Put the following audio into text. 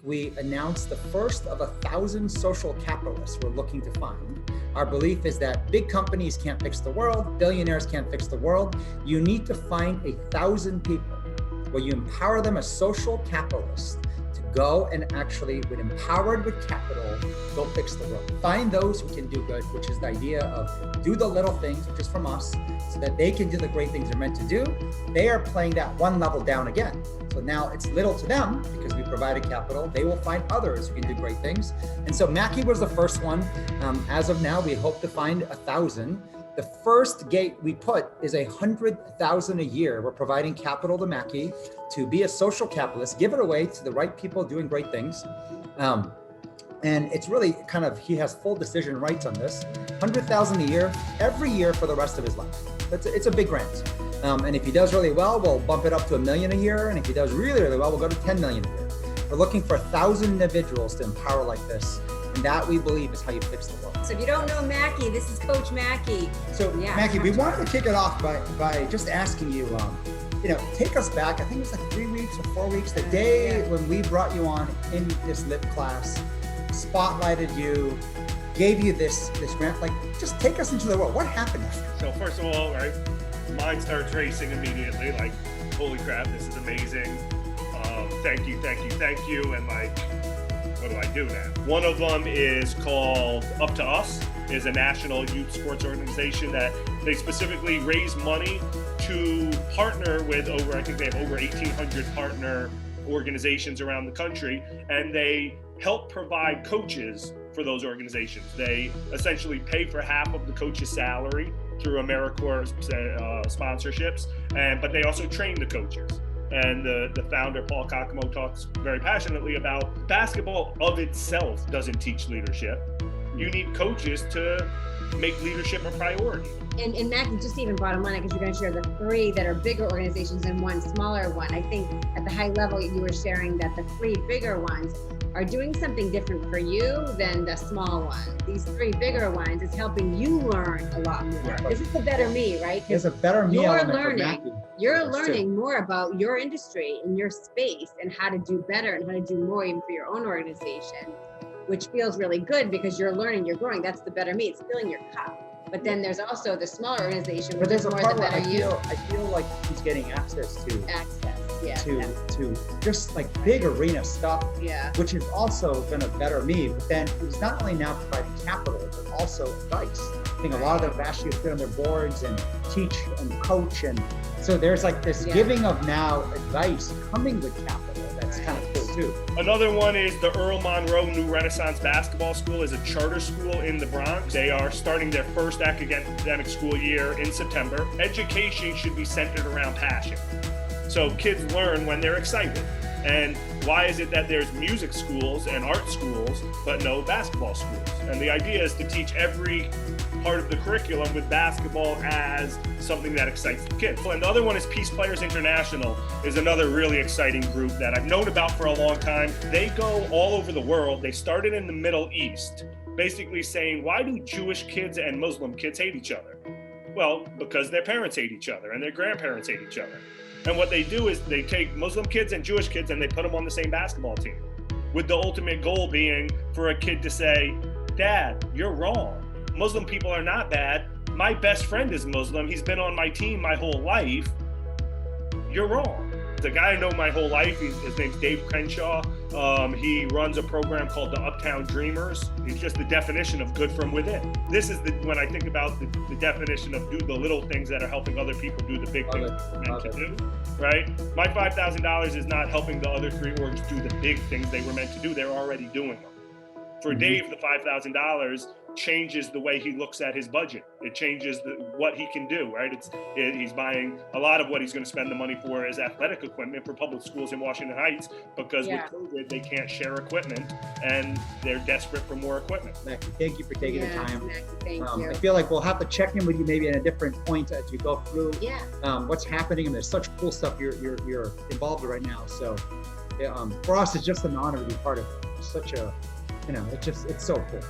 We announced the first of 1,000 social capitalists we're looking to find. Our belief is that big companies can't fix the world, billionaires can't fix the world. You need to find 1,000 people where you empower them as social capitalists to go and actually, when empowered with capital, go fix the world. Find those who can do good, which is the idea of do the little things, which is from us, so that they can do the great things they're meant to do. They are playing that one level down again. So now it's little to them because we provided capital. They will find others who can do great things. And so Macky was the first one. As of now, we hope to find 1,000. The first gate we put is 100,000 a year. We're providing capital to Macky to be a social capitalist, give it away to the right people doing great things. And it's really kind of, he has full decision rights on this. 100,000 a year, every year for the rest of his life. It's a big grant. And if he does really well, we'll bump it up to $1 million a year. And if he does really, really well, we'll go to 10 million a year. We're looking for 1,000 individuals to empower like this. And that, we believe, is how you fix the world. So if you don't know Macky, this is Coach Macky. So yeah, Macky, we wanted to kick it off by just asking you, take us back. I think it was like 3 weeks or 4 weeks, the day when we brought you on in this lit class, spotlighted you, gave you this grant. Like, just take us into the world. What happened after? So first of all, right, mind starts racing immediately. Like, holy crap, this is amazing. Thank you. And like, what do I do now? One of them is called Up to Us, is a national youth sports organization that they specifically raise money to partner with I think they have over 1,800 partner organizations around the country, and they help provide coaches for those organizations. They essentially pay for half of the coach's salary through AmeriCorps sponsorships, but they also train the coaches. And the founder, Paul Kokomo, talks very passionately about basketball of itself doesn't teach leadership. You need coaches to make leadership a priority. And Macky, just even bottom line, because you're going to share the 3 that are bigger organizations and 1 smaller one. I think at the high level, you were sharing that the 3 bigger ones are doing something different for you than the small one. These 3 bigger ones is helping you learn a lot more. Right. This is the better me, right? There's a better me element. You're learning more about your industry and your space and how to do better and how to do more even for your own organization, which feels really good because you're learning, you're growing. That's the better me. It's filling your cup. But then there's also the smaller organization, which is more the better you. I feel like he's getting access to to just like big arena stuff, which is also gonna better me. But then he's not only now providing capital, but also advice. I think a lot of them have actually sit on their boards and teach and coach, and so there's like this giving of now advice coming with capital. That's kind of cool too. Another one is the Earl Monroe New Renaissance Basketball School, is a charter school in the Bronx. They are starting their first academic school year in September. Education should be centered around passion. So kids learn when they're excited. And why is it that there's music schools and art schools, but no basketball schools? And the idea is to teach every part of the curriculum with basketball as something that excites the kids. And the other one is Peace Players International, is another really exciting group that I've known about for a long time. They go all over the world. They started in the Middle East, basically saying, why do Jewish kids and Muslim kids hate each other? Well, because their parents hate each other and their grandparents hate each other. And what they do is they take Muslim kids and Jewish kids and they put them on the same basketball team, with the ultimate goal being for a kid to say, Dad, you're wrong. Muslim people are not bad. My best friend is Muslim. He's been on my team my whole life. You're wrong. The guy I know my whole life, his name's Dave Crenshaw. He runs a program called the Uptown Dreamers. It's just the definition of good from within. This is when I think about the definition of do the little things that are helping other people do the big things they're meant to do, right? My $5,000 is not helping the other 3 orgs do the big things they were meant to do. They're already doing them. For Dave, the $5,000 changes the way he looks at his budget. It changes what he can do, right? He's buying a lot of what he's going to spend the money for is athletic equipment for public schools in Washington Heights, because with COVID, they can't share equipment and they're desperate for more equipment. Macky, thank you for taking the time. Macky, thank you. I feel like we'll have to check in with you maybe at a different point as you go through what's happening, and there's such cool stuff you're involved in right now. So for us, it's just an honor to be part of it. It's such a, it's so cool.